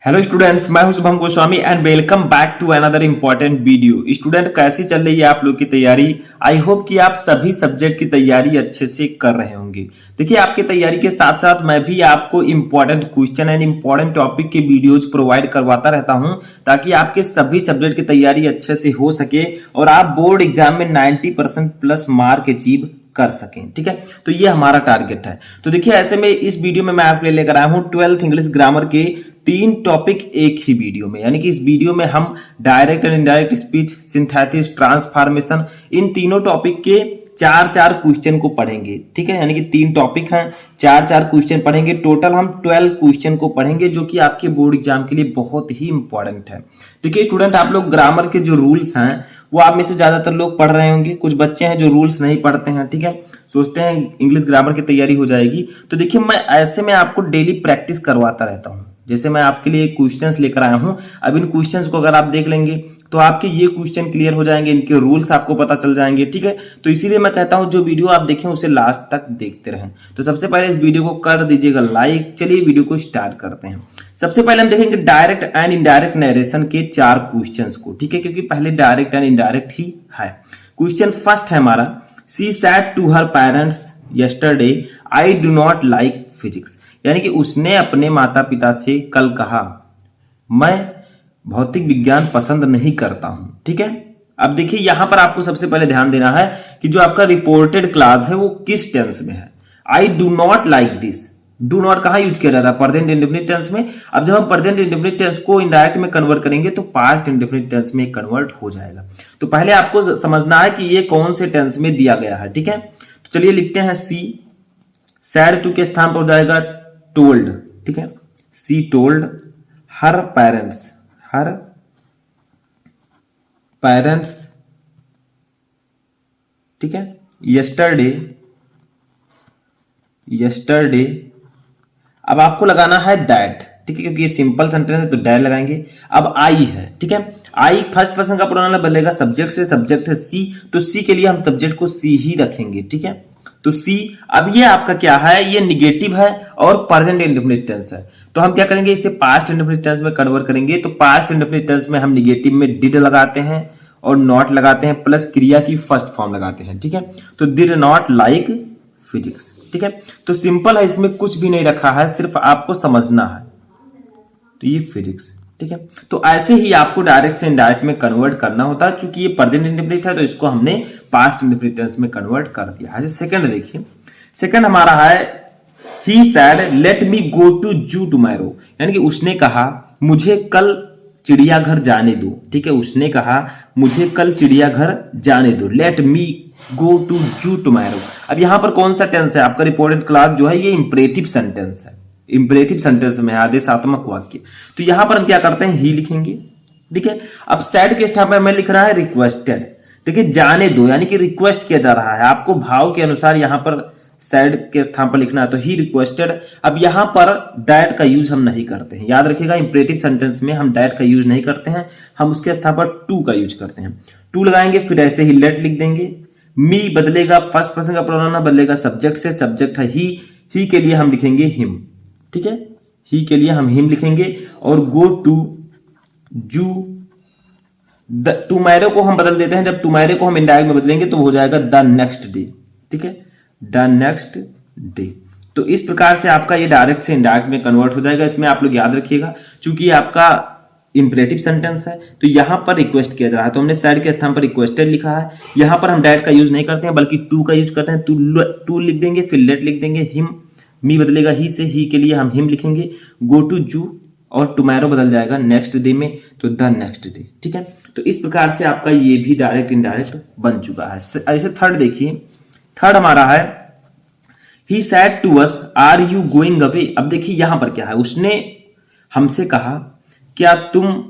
Hello students, मैं हूं Shubham Goswami and welcome back to another important video. Student, कैसी चल रही है आप लोग की तैयारी? आई होप कि आप सभी सब्जेक्ट की तैयारी अच्छे से कर रहे होंगे। देखिए, आपकी तैयारी के साथ साथ मैं भी आपको important question and important topic के वीडियोज प्रोवाइड करवाता रहता हूं, ताकि आपके सभी सब्जेक्ट की तैयारी अच्छे से हो सके और आप बोर्ड एग्जाम में 90% प्लस मार्क अचीव कर सकें। ठीक है, तो ये हमारा टारगेट है। तो देखिए, ऐसे में इस वीडियो में मैं आपके लिए लेकर आया हूं 12th इंग्लिश ग्रामर के 3 टॉपिक एक ही वीडियो में। यानी कि इस वीडियो में हम direct and indirect speech, synthesis, transformation, इन तीनों टॉपिक के चार चार क्वेश्चन को पढ़ेंगे। ठीक है, यानी कि 3 टॉपिक हैं, चार चार क्वेश्चन पढ़ेंगे। टोटल हम 12 क्वेश्चन को पढ़ेंगे, जो कि आपके बोर्ड एग्जाम के लिए बहुत ही इंपॉर्टेंट है। देखिए स्टूडेंट, आप लोग ग्रामर के जो रूल्स हैं वो आप में से ज्यादातर लोग पढ़ रहे होंगे। कुछ बच्चे हैं जो रूल्स नहीं पढ़ते हैं। ठीक है, सोचते हैं इंग्लिश ग्रामर की तैयारी हो जाएगी। तो देखिए, मैं ऐसे में आपको डेली प्रैक्टिस करवाता रहता हूँ। जैसे मैं आपके लिए क्वेश्चंस लेकर आया हूं, अब इन क्वेश्चंस को अगर आप देख लेंगे तो आपके ये क्वेश्चन क्लियर हो जाएंगे, इनके रूल्स आपको पता चल जाएंगे। ठीक है, तो इसीलिए मैं कहता हूं जो वीडियो आप देखें उसे लास्ट तक देखते रहें। तो सबसे पहले इस वीडियो को कर दीजिएगा लाइक। चलिए वीडियो को स्टार्ट करते हैं। सबसे पहले हम देखेंगे डायरेक्ट एंड इनडायरेक्ट नरेशन के 4 क्वेश्चंस को। ठीक है, क्योंकि पहले डायरेक्ट एंड इनडायरेक्ट ही है। क्वेश्चन फर्स्ट है हमारा, she said to her parents yesterday I do not like physics. यानी कि उसने अपने माता पिता से कल कहा, मैं भौतिक विज्ञान पसंद नहीं करता हूं। ठीक है, अब देखिए यहां पर आपको सबसे पहले ध्यान देना है कि जो आपका रिपोर्टेड क्लास है वो किस टेंस में है। आई do not like this, do not कहां यूज किया जाता है? प्रेजेंट इंडेफिनिट टेंस में। अब जब हम प्रेजेंट इंडेफिनिट टेंस को इनडायरेक्ट में कन्वर्ट करेंगे तो पास्ट इंडेफिनिट टेंस में कन्वर्ट हो जाएगा। तो पहले आपको समझना है कि ये कौन से टेंस में दिया गया है। ठीक है, तो चलिए लिखते हैं सी, सैड टू के स्थान पर हो जाएगा टोल्ड। ठीक है, सी टोल्ड हर पेरेंट्स, हर पेरेंट्स। ठीक है, यस्टरडे, यस्टरडे। अब आपको लगाना है दैट। ठीक है, क्योंकि ये सिंपल सेंटेंस है तो दैट लगाएंगे। अब आई है। ठीक है, आई फर्स्ट पर्सन का प्रोनाउन बदलेगा सब्जेक्ट से, सब्जेक्ट है सी, तो सी के लिए हम सब्जेक्ट को सी ही रखेंगे। ठीक है, तो सी। अब ये आपका क्या है? ये निगेटिव है और प्रेजेंट इंडेफिनिट टेंस है, तो हम क्या करेंगे? इसे पास्ट इंडेफिनिट टेंस में कन्वर्ट करेंगे। तो पास्ट इंडेफिनिट टेंस में हम निगेटिव में डिड लगाते हैं और नॉट लगाते हैं, प्लस क्रिया की फर्स्ट फॉर्म लगाते हैं। ठीक है, तो डिड नॉट लाइक फिजिक्स। ठीक है, तो सिंपल है, इसमें कुछ भी नहीं रखा है, सिर्फ आपको समझना है। तो ये फिजिक्स। ठीक है, तो ऐसे ही आपको डायरेक्ट से इनडायरेक्ट में कन्वर्ट करना होता है। चूंकि ये प्रेजेंट इंडेफिनिट है तो इसको हमने पास्ट इंडेफिनिट टेंस में कन्वर्ट कर दिया है। सेकंड देखिए, सेकंड हमारा है he said let me go to zoo tomorrow. यानी कि उसने कहा मुझे कल चिड़ियाघर जाने दो। ठीक है, उसने कहा मुझे कल चिड़ियाघर जाने दो, late me go to zoo tomorrow. अब यहां पर कौन सा टेंस है? आपका रिपोर्टेड क्लास जो है ये इंपरेटिव सेंटेंस है। इंपरेटिव सेंटेंस में आदेशात्मक वाक्य। तो यहां पर हम क्या करते हैं? ही लिखेंगे। ठीक है, अब सैड के स्थान पर मैं लिख रहा है रिक्वेस्टेड। देखिए, जाने दो यानी कि रिक्वेस्ट किया जा रहा है, आपको भाव के अनुसार यहां पर सैड के स्थान पर लिखना है, तो ही रिक्वेस्टेड। अब यहां पर दैट का यूज हम नहीं करते हैं, याद रखिएगा। इंपरेटिव सेंटेंस में हम दैट का यूज नहीं करते हैं, हम उसके स्थान पर टू का यूज करते हैं। टू लगाएंगे, फिर ऐसे ही लेट लिख देंगे। मी बदलेगा, फर्स्ट पर्सन का प्रोनाउन बदलेगा सब्जेक्ट से, सब्जेक्ट है ही के लिए हम लिखेंगे हिम। ठीक है, ही के लिए हम हिम लिखेंगे। और गो टू जू, टुमारो को हम बदल देते हैं। जब टुमारो को हम इनडायरेक्ट में बदलेंगे तो हो जाएगा द नेक्स्ट डे। ठीक है, द नेक्स्ट डे। तो इस प्रकार से आपका ये डायरेक्ट से इनडायरेक्ट में कन्वर्ट हो जाएगा। इसमें आप लोग याद रखिएगा, चूंकि ये आपका इंपरेटिव सेंटेंस है तो यहां पर रिक्वेस्ट किया जा रहा है, तो हमने सैड के स्थान पर रिक्वेस्टेड लिखा है। यहां पर हम दैट का यूज नहीं करते हैं, बल्कि टू का यूज करते हैं। टू लिख देंगे, फिर लेट लिख देंगे, हिम, मी बदलेगा ही से, ही के लिए हम हिम लिखेंगे। गो टू जू और टुमारो बदल जाएगा नेक्स्ट डे में, तो द नेक्स्ट डे। ठीक है, तो इस प्रकार से आपका ये भी डायरेक्ट इनडायरेक्ट बन चुका है। ऐसे थर्ड देखिए, थर्ड हमारा है he said to us are you going away. अब देखिए यहां पर क्या है? उसने हमसे कहा क्या तुम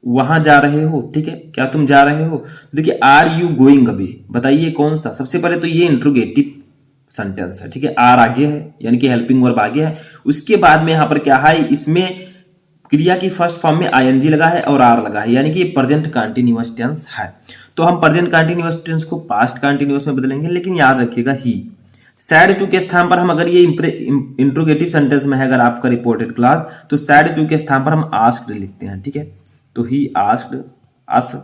वहां जा रहे हो। ठीक है, क्या तुम जा रहे हो? देखिए, आर यू गोइंग अवे, बताइए कौन सा? सबसे पहले तो ये इंट्रोगेटिव सेंटेंस है। ठीक है, आर आगे है यानी कि हेल्पिंग वर्ब आगे है। उसके बाद में यहां पर क्या है? इसमें क्रिया की फर्स्ट फॉर्म में आईएनजी लगा है और आर लगा है, यानी कि ये प्रेजेंट कंटीन्यूअस टेंस है। तो हम प्रेजेंट कंटीन्यूअस टेंस को पास्ट कंटीन्यूअस में बदलेंगे, लेकिन याद रखिएगा ही सैड टू के स्थान पर हम अगर ये इंट्रोगेटिव सेंटेंस में है अगर आपका रिपोर्टेड क्लास, तो सैड टू के स्थान पर हम आस्क्ड लिखते हैं, ठीक है। तो ही आस्क्ड अस।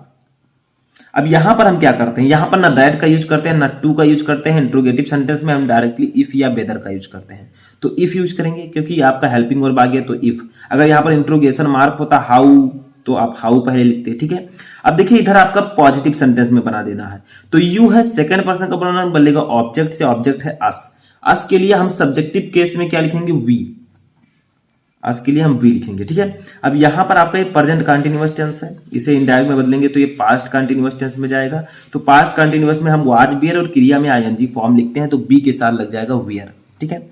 अब यहां पर हम क्या करते हैं, यहां पर ना दैट का यूज करते हैं ना टू का यूज करते हैं। इंट्रोगेटिव सेंटेंस में हम डायरेक्टली इफ या वेदर का यूज करते हैं। तो इफ यूज करेंगे क्योंकि आपका हेल्पिंग वर्ब आ गया, तो इफ। अगर यहां पर इंट्रोगेशन मार्क होता हाउ, तो आप हाउ पहले लिखते, ठीक है। अब देखिए इधर आपका पॉजिटिव सेंटेंस में बना देना है, तो यू है सेकंड पर्सन का प्रोनाउन बनेगा ऑब्जेक्ट से, ऑब्जेक्ट है अस। अस के लिए हम सब्जेक्टिव केस में क्या लिखेंगे, वी। अस के लिए हम वी लिखेंगे, ठीक है। अब यहां पर आपका ये प्रेजेंट कंटीन्यूअस टेंस है, इसे इनडायरेक्ट में बदलेंगे तो ये पास्ट कंटीन्यूअस टेंस में जाएगा। तो पास्ट कंटीन्यूअस में हम वाज बियर और क्रिया में आईएनजी फॉर्म लिखते हैं, तो बी के साथ लग जाएगा वियर, ठीक है।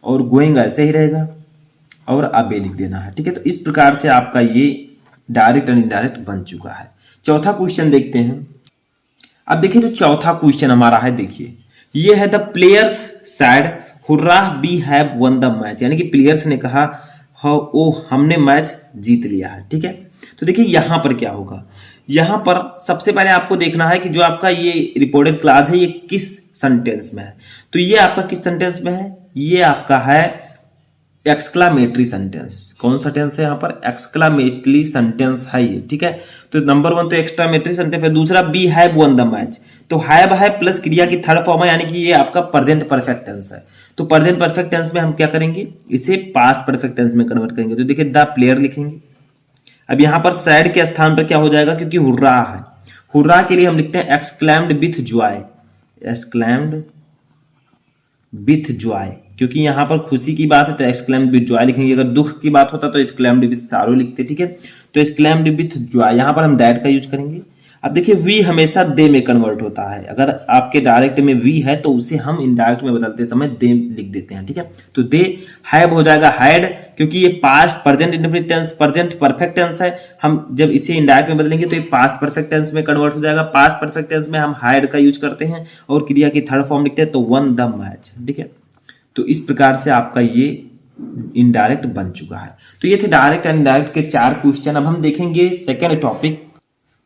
और गोइंग ऐसे ही रहेगा और अब लिख देना है, ठीक है। तो इस प्रकार से आपका ये डायरेक्ट एंड इनडायरेक्ट बन चुका है। चौथा क्वेश्चन देखते हैं। अब देखिए जो चौथा क्वेश्चन हमारा है, देखिए ये है the players said hurrah we have won the match, यानी कि प्लेयर्स ने कहा ओ हमने मैच जीत लिया है, ठीक है। तो देखिए यहां पर क्या होगा, यहां पर सबसे पहले आपको देखना है कि जो आपका ये रिपोर्टेड क्लास है ये किस सेंटेंस में है। तो ये आपका किस सेंटेंस में है, ये आपका है एक्सक्लामेटरी सेंटेंस। कौन सा टेंस है यहाँ पर, एक्सक्लामेटरी सेंटेंस है ये, ठीक है। तो नंबर 1 तो एक्सक्लामेटरी सेंटेंस है। दूसरा we have won the match, तो हैव है प्लस क्रिया की थर्ड फॉर्म है, यानी कि ये आपका प्रेजेंट परफेक्ट टेंस है। तो प्रेजेंट परफेक्ट टेंस में हम क्या करेंगे, इसे पास्ट परफेक्ट टेंस में कन्वर्ट करेंगे। तो देखिए द प्लेयर लिखेंगे। अब यहाँ पर सैड के स्थान पर क्या हो जाएगा, क्योंकि हुर्रा है, हुर्रा के लिए हम लिखते हैं एक्सक्लैम्ड विथ जॉय, एक्सक्लैम्ड विथ जॉय, क्योंकि यहां पर खुशी की बात है तो एक्सक्लेम्ड विथ जॉय लिखेंगे। अगर दुख की बात होता तो एक्सक्लेम्ड विथ सारो लिखते, ठीक है। तो एक्सक्लेम्ड विथ जॉय, यहां पर हम दैट का यूज करेंगे। अब देखिए वी हमेशा दे में कन्वर्ट होता है, अगर आपके डायरेक्ट में वी है तो उसे हम इनडायरेक्ट में बदलते समय दे लिख देते हैं, ठीक है। तो दे हैव हो जाएगा हैड, क्योंकि ये past present indefinite tense present perfect tense है। हम जब इसे इनडायरेक्ट में बदलेंगे तो ये पास्ट परफेक्ट टेंस में कन्वर्ट हो जाएगा। पास्ट परफेक्ट टेंस में हम हैड का यूज करते हैं और क्रिया की थर्ड फॉर्म लिखते हैं, तो वन द मैच, ठीक है। तो इस प्रकार से आपका ये इनडायरेक्ट बन चुका है। तो ये थे डायरेक्ट एंड इनडायरेक्ट के 4 क्वेश्चन। अब हम देखेंगे सेकेंड टॉपिक,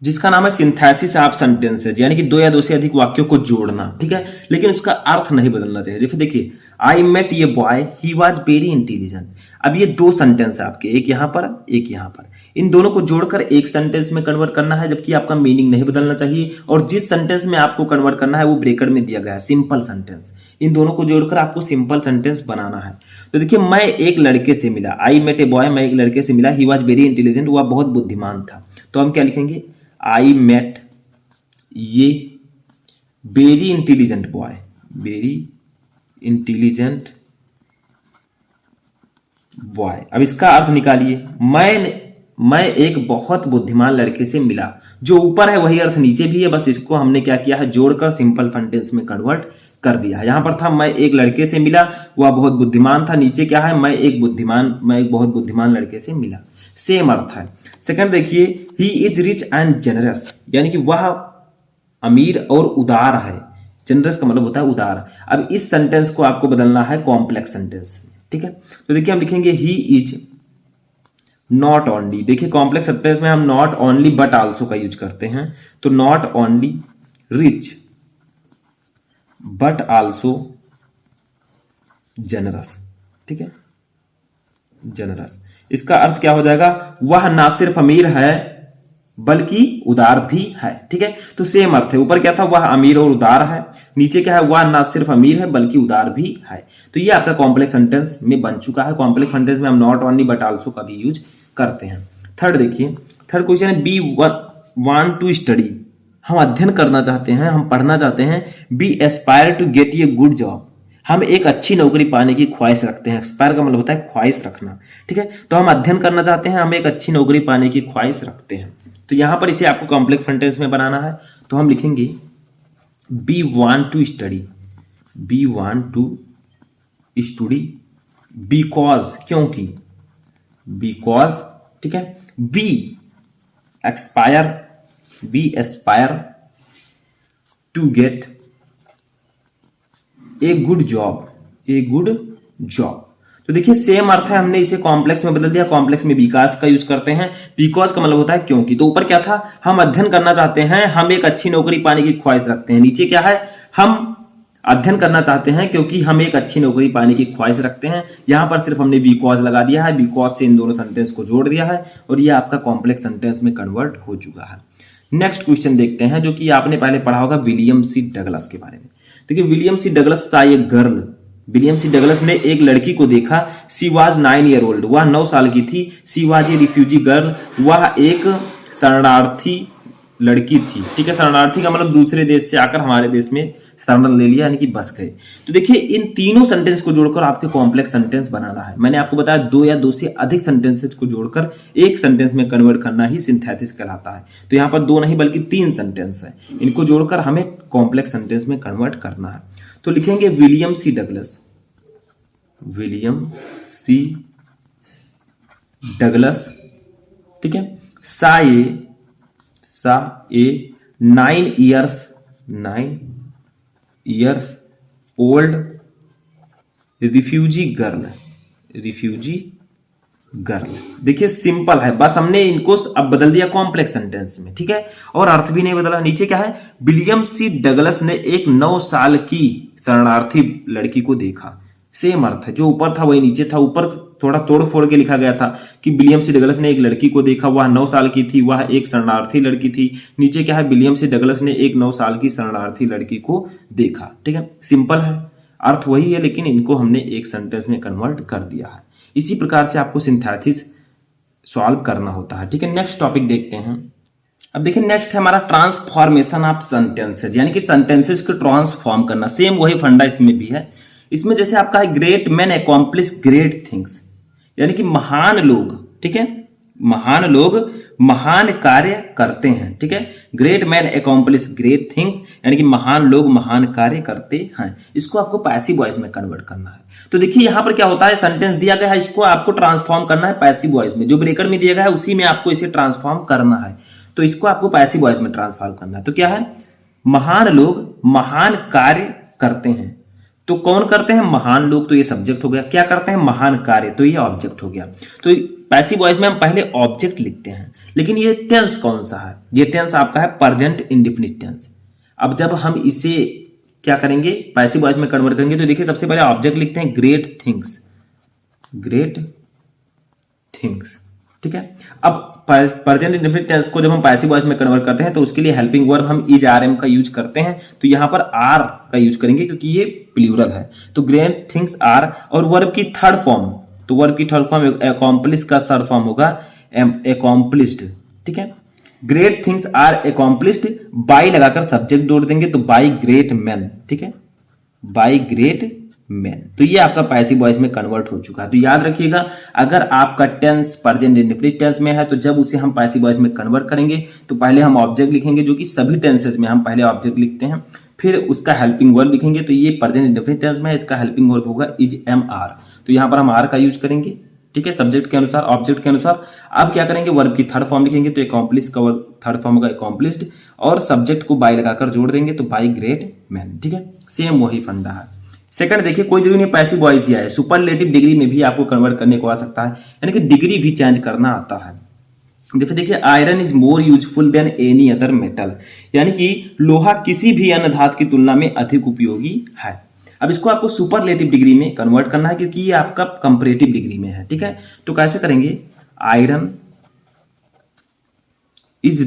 जिसका नाम है सिंथेसिस ऑफ सेंटेंसेज, यानी कि 2 या 2 से अधिक वाक्यों को जोड़ना, ठीक है। लेकिन उसका अर्थ नहीं बदलना चाहिए। जैसे देखिए आई मेट ये boy he was very intelligent. अब ये 2 सेंटेंस है आपके, एक यहाँ पर एक यहाँ पर, इन दोनों को जोड़कर एक सेंटेंस में कन्वर्ट करना है, जबकि आपका मीनिंग नहीं बदलना चाहिए। और जिस सेंटेंस में आपको कन्वर्ट करना है वो ब्रेकेट में दिया गया है, सिंपल सेंटेंस। इन दोनों को जोड़कर आपको सिंपल सेंटेंस बनाना है। तो देखिए मैं एक लड़के से मिला, आई मेट ए बॉय, मैं एक लड़के से मिला, ही वॉज वेरी इंटेलिजेंट, वह बहुत बुद्धिमान था। तो हम क्या लिखेंगे, आई मेट ये very intelligent boy, very intelligent boy. अब इसका अर्थ निकालिए, मैं एक बहुत बुद्धिमान लड़के से मिला। जो ऊपर है वही अर्थ नीचे भी है, बस इसको हमने क्या किया है, जोड़कर सिंपल सेंटेंस में कन्वर्ट कर दिया है। यहां पर था मैं एक लड़के से मिला, वह बहुत बुद्धिमान था, नीचे क्या है, मैं एक बहुत बुद्धिमान लड़के से मिला, सेम अर्थ है। सेकंड देखिए, he is rich and generous, यानी कि वह अमीर और उदार है। जेनरस का मतलब होता है उदार। अब इस सेंटेंस को आपको बदलना है कॉम्प्लेक्स सेंटेंस, ठीक है। तो देखिए हम लिखेंगे ही इज नॉट ओनली। देखिए कॉम्प्लेक्स सेंटेंस में हम नॉट ओनली बट आल्सो का यूज करते हैं। तो not only rich but also generous, ठीक है, जनरस। इसका अर्थ क्या हो जाएगा, वह ना सिर्फ अमीर है बल्कि उदार भी है, ठीक है। तो सेम अर्थ है, ऊपर क्या था, वह अमीर और उदार है, नीचे क्या है, वह ना सिर्फ अमीर है बल्कि उदार भी है। तो ये आपका कॉम्प्लेक्स सेंटेंस में बन चुका है। कॉम्प्लेक्स सेंटेंस में हम नॉट ओनली बट आल्सो का भी यूज करते हैं। थर्ड देखिए, थर्ड क्वेश्चन है बी वांट टू स्टडी, हम अध्ययन करना चाहते हैं, हम पढ़ना चाहते हैं। We aspire to get a good job, हम एक अच्छी नौकरी पाने की ख्वाहिश रखते हैं। एक्सपायर का मतलब होता है ख्वाहिश रखना, ठीक है। तो हम अध्ययन करना चाहते हैं, हम एक अच्छी नौकरी पाने की ख्वाहिश रखते हैं। तो यहां पर इसे आपको कॉम्प्लेक्स सेंटेंस में बनाना है। तो हम लिखेंगे we want to study, we want to study because, क्योंकि, बिकॉज, ठीक है। We expire, we aspire to get a good job, a good job. तो देखिए सेम अर्थ है, हमने इसे कॉम्प्लेक्स में बदल दिया। कॉम्प्लेक्स में बिकॉज का यूज करते हैं, बिकॉज का मतलब होता है क्योंकि। तो ऊपर क्या था, हम अध्ययन करना चाहते हैं, हम एक अच्छी नौकरी पाने की ख्वाहिश रखते हैं। नीचे क्या है, हम अध्ययन करना चाहते हैं क्योंकि हम एक अच्छी नौकरी पाने की ख्वाहिश रखते हैं। यहाँ पर सिर्फ हमने बिकॉज लगा दिया है, बिकॉज से इन दोनों सेंटेंस को जोड़ दिया है और ये आपका कॉम्प्लेक्स सेंटेंस में कन्वर्ट हो चुका है। नेक्स्ट क्वेश्चन देखते हैं जो कि आपने पहले पढ़ा होगा विलियम सी डगलस के बारे में। देखिए विलियम सी डगलस था एक गर्ल। विलियम सी डगलस ने एक लड़की को देखा। सी वाज 9 ईयर ओल्ड, वह 9 साल की थी। She was a refugee girl, वह एक शरणार्थी लड़की थी। ठीक है, शरणार्थी का मतलब दूसरे देश से आकर हमारे देश में शरण ले लिया, यानी कि बस गए। तो देखिए इन तीनों सेंटेंस को जोड़कर आपके कॉम्प्लेक्स सेंटेंस बनाना है। मैंने आपको बताया 2 या 2 से अधिक सेंटेंसेस को जोड़कर एक सेंटेंस में कन्वर्ट करना ही सिंथेसिस कहलाता है। तो यहाँ पर 2 नहीं बल्कि 3 सेंटेंस है, इनको जोड़कर हमें कॉम्प्लेक्स सेंटेंस में कन्वर्ट करना है। तो लिखेंगे William C Douglas, William C Douglas, ठीक है, saw a 9 years old refugee girl. देखिए सिंपल है, बस हमने इनको अब बदल दिया कॉम्प्लेक्स सेंटेंस में, ठीक है, और अर्थ भी नहीं बदला। नीचे क्या है, विलियम सी डगलस ने एक 9 साल की शरणार्थी लड़की को देखा। सेम अर्थ है, जो ऊपर था वही नीचे था। ऊपर थोड़ा तोड़ फोड़ के लिखा गया था कि विलियम सी डगलस ने एक लड़की को देखा, वह 9 साल की थी, वह एक शरणार्थी लड़की थी। नीचे क्या है, विलियम सी डगलस ने एक 9 साल की शरणार्थी लड़की को देखा। ठीक है, सिंपल है, अर्थ वही है, लेकिन इनको हमने एक सेंटेंस में कन्वर्ट कर दिया है। इसी प्रकार से आपको सिंथेसिस सॉल्व करना होता है। ठीक है, नेक्स्ट टॉपिक देखते हैं। अब देखिए नेक्स्ट है हमारा ट्रांसफॉर्मेशन ऑफ सेंटेंसेज, यानी कि सेंटेंसेज को ट्रांसफॉर्म करना। सेम वही फंडा इसमें भी है। इसमें जैसे आपका है great man accomplish great things, यानी कि महान लोग, ठीक है, महान लोग महान कार्य करते हैं। ठीक है, great man accomplish great things, यानी कि महान लोग महान कार्य करते हैं। इसको आपको पैसिव वॉइस में कन्वर्ट करना है। तो देखिए यहां पर क्या होता है, सेंटेंस दिया गया है, इसको आपको ट्रांसफॉर्म करना है पैसिव वॉइस में। जो ब्रेकर में दिया गया है उसी में आपको इसे ट्रांसफॉर्म करना है। तो इसको आपको पैसिव वॉइस में ट्रांसफॉर्म करना है। तो क्या है, महान लोग महान कार्य करते हैं। तो कौन करते हैं, महान लोग, तो ये सब्जेक्ट हो गया। क्या करते हैं, महान कार्य, तो ये ऑब्जेक्ट हो गया। तो पैसिव वॉइस में हम पहले ऑब्जेक्ट लिखते हैं, लेकिन ये टेंस कौन सा है, ये टेंस आपका है प्रेजेंट इंडेफिनिट टेंस। अब जब हम इसे क्या करेंगे, पैसिव वॉइस में कन्वर्ट करेंगे, तो देखिए सबसे पहले ऑब्जेक्ट लिखते हैं ग्रेट थिंग्स, ग्रेट थिंग्स। ठीक है, अब प्रेजेंट इंडेफिनिट टेंस को जब हम पैसिव वॉइस में कन्वर्ट करते हैं तो उसके लिए हेल्पिंग वर्ब हम इज आर एम का यूज करते हैं। तो यहां पर आर का यूज करेंगे क्योंकि ये प्लूरल है। तो ग्रेट थिंग्स आर, और वर्ब की थर्ड फॉर्म, तो वर्ब की थर्ड फॉर्म अकॉम्प्लिश का थर्ड फॉर्म होगा अकॉम्प्लिश्ड। ठीक है, great things are accomplished, by लगाकर सब्जेक्ट जोड़ देंगे तो बाई ग्रेट मैन। ठीक है, बाई ग्रेट मैन। तो ये आपका पैसिव वॉइस में कन्वर्ट हो चुका है। तो याद रखिएगा, अगर आपका टेंस प्रेजेंट इंडेफिनिट टेंस में है तो जब उसे हम पैसिव वॉइस में कन्वर्ट करेंगे तो पहले हम ऑब्जेक्ट लिखेंगे, जो कि सभी टेंसेस में हम पहले ऑब्जेक्ट लिखते हैं, फिर उसका हेल्पिंग वर्ब लिखेंगे। तो ये प्रेजेंट इंडेफिनिट टेंस में है, इसका हेल्पिंग वर्ब होगा इज एम आर। तो यहाँ पर हम आर का यूज करेंगे, ठीक है, सब्जेक्ट के अनुसार ऑब्जेक्ट के अनुसार। अब क्या करेंगे, वर्ब की थर्ड फॉर्म लिखेंगे, तो अकॉम्प्लिश का थर्ड फॉर्म होगा अकॉम्प्लिश्ड, और सब्जेक्ट को बाई लगाकर जोड़ देंगे तो बाई ग्रेट मैन। ठीक है, सेम वही फंडा है। सेकंड देखिए, कोई जरूरी नहीं पैसिव वॉइस ही है, सुपरलेटिव डिग्री में भी आपको कन्वर्ट करने को आ सकता है, यानी कि डिग्री भी चेंज करना आता है। देखिए iron is more useful than any other metal, यानी कि लोहा किसी भी अन्य धातु की तुलना में अधिक उपयोगी है। अब इसको आपको सुपरलेटिव डिग्री में कन्वर्ट करना है क्योंकि ये आपका कंपैरेटिव डिग्री में है। ठीक है, तो कैसे करेंगे, iron is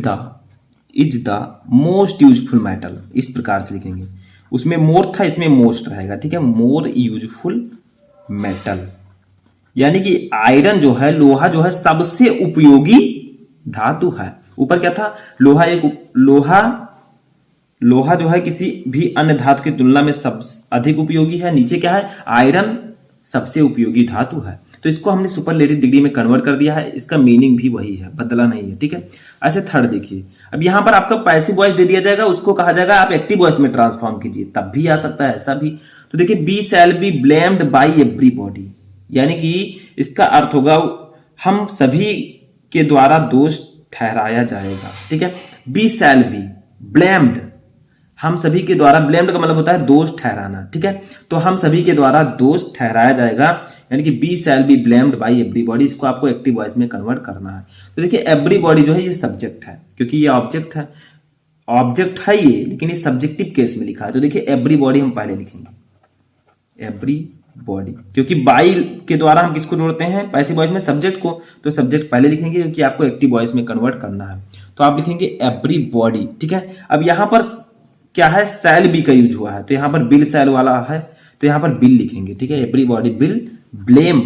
the most useful metal, इस प्रकार से लिखेंगे। उसमें मोर था, इसमें मोस्ट रहेगा। ठीक है, मोर यूजफुल मेटल, यानी कि आयरन जो है, लोहा जो है सबसे उपयोगी धातु है। ऊपर क्या था, लोहा जो है किसी भी अन्य धातु की तुलना में सब अधिक उपयोगी है। नीचे क्या है, आयरन सबसे उपयोगी धातु है। तो इसको हमने सुपरलेटिव डिग्री में कन्वर्ट कर दिया है, इसका मीनिंग भी वही है, बदला नहीं है। ठीक है, ऐसे थर्ड देखिए, अब यहां पर आपका पैसिव वॉइस दे दिया जाएगा, उसको कहा जाएगा आप एक्टिव वॉइस में ट्रांसफॉर्म कीजिए, तब भी आ सकता है, ऐसा भी। तो देखिए we shall be blamed by everybody, यानी कि इसका अर्थ होगा हम सभी के द्वारा दोष ठहराया जाएगा। ठीक है, बी शैल बी ब्लेम्ड, हम सभी के द्वारा, ब्लेम्ड का मतलब होता है दोष ठहराना। ठीक है, तो हम सभी के द्वारा दोष ठहराया जाएगा, यानी कि we shall be blamed by everybody, इसको आपको एक्टिव वॉइस में कन्वर्ट करना है। तो देखिए एवरीबॉडी जो है ये सब्जेक्ट है क्योंकि ये ऑब्जेक्ट है, ऑब्जेक्ट है ये, लेकिन ये सब्जेक्टिव केस में लिखा है। तो देखिए एवरीबॉडी हम पहले लिखेंगे, एवरीबॉडी, क्योंकि बाई के द्वारा हम किसको जोड़ते हैं पैसिव वॉइस में, सब्जेक्ट को, तो सब्जेक्ट पहले लिखेंगे क्योंकि आपको एक्टिव वॉइस में कन्वर्ट करना है। तो आप लिखेंगे एवरीबॉडी, ठीक है। अब यहां पर क्या है, सेल बी का यूज हुआ है, तो यहां पर बिल सेल वाला है, तो यहां पर बिल लिखेंगे, ठीक है। एवरीबॉडी बिल ब्लेम,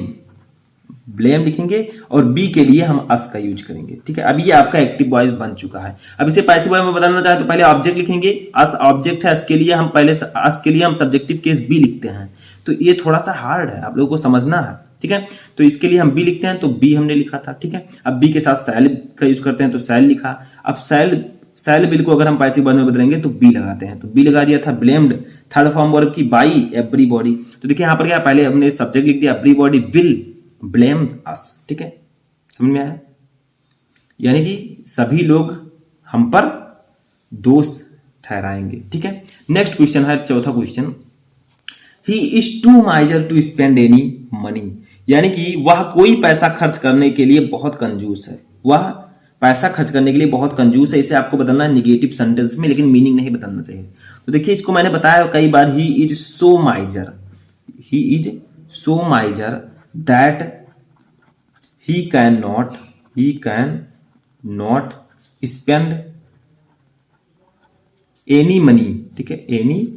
ब्लेम लिखेंगे, और बी के लिए हम अस का यूज करेंगे, ठीक है। अब ये आपका एक्टिव वॉइस बन चुका है। अब इसे पैसिव वॉइस में बदलना चाहे तो पहले ऑब्जेक्ट लिखेंगे, अस ऑब्जेक्ट है, अस के लिए हम पहले अस के लिए हम सब्जेक्टिव केस बी लिखते हैं। तो ये थोड़ा सा हार्ड है, आप लोगों को समझना है, ठीक है। तो इसके लिए हम बी लिखते हैं, तो बी हमने लिखा था, ठीक है। अब बी के साथ सेल का यूज करते हैं, तो सेल लिखा। अब सेल बिल को अगर हम पैसिव वॉइस में बदलेंगे तो बी लगाते हैं, तो बी लगा दिया था। ब्लेम्ड थर्ड फॉर्म वर्ब की बाई एवरीबॉडी, तो देखिए यहाँ पर क्या, पहले हमने सब्जेक्ट लिख दिया एवरीबॉडी विल ब्लेम अस, ठीक है। समझ में आया, यानी कि सभी लोग हम पर दोष ठहराएंगे, ठीक है। नेक्स्ट क्वेश्चन है, चौथा question, he is too miser to spend any money, यानी कि वह कोई पैसा खर्च करने के लिए बहुत कंजूस है, वह पैसा खर्च करने के लिए बहुत कंजूस है। इसे आपको बदलना है निगेटिव सेंटेंस में, लेकिन मीनिंग नहीं बदलना चाहिए। तो देखिए इसको मैंने बताया कई बार, he is so miser, he is so miser that he can not spend any money, ठीक है, एनी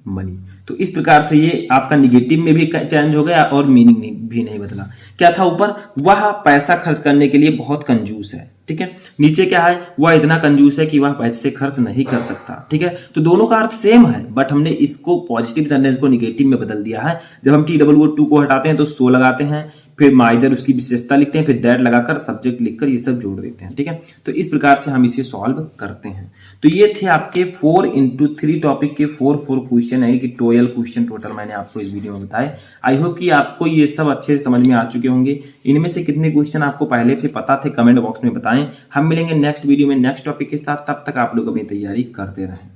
मनी। तो इस प्रकार से ये आपका निगेटिव में भी चेंज हो गया और मीनिंग भी नहीं बदला। क्या था ऊपर, वह पैसा खर्च करने के लिए बहुत कंजूस है, ठीक है। नीचे क्या है, वह इतना कंजूस है कि वह पैसे खर्च नहीं कर सकता, ठीक है। तो दोनों का अर्थ सेम है, बट हमने इसको पॉजिटिव सेंटेंस को निगेटिव में बदल दिया है। जब हम TOO को हटाते हैं तो सो लगाते हैं, फिर माइजर उसकी विशेषता लिखते हैं, फिर दैट लगाकर सब्जेक्ट लिखकर ये सब जोड़ देते हैं, ठीक है। तो इस प्रकार से हम इसे सॉल्व करते हैं। तो ये थे आपके 4x3 टॉपिक के 4 क्वेश्चन है कि 12 क्वेश्चन टोटल मैंने आपको इस वीडियो में बताए। आई होप कि आपको ये सब अच्छे से समझ में आ चुके होंगे। इनमें से कितने क्वेश्चन आपको पहले से पता थे कमेंट बॉक्स में बताएं। हम मिलेंगे नेक्स्ट वीडियो में नेक्स्ट टॉपिक के साथ, तब तक आप लोग अपनी तैयारी करते रहें।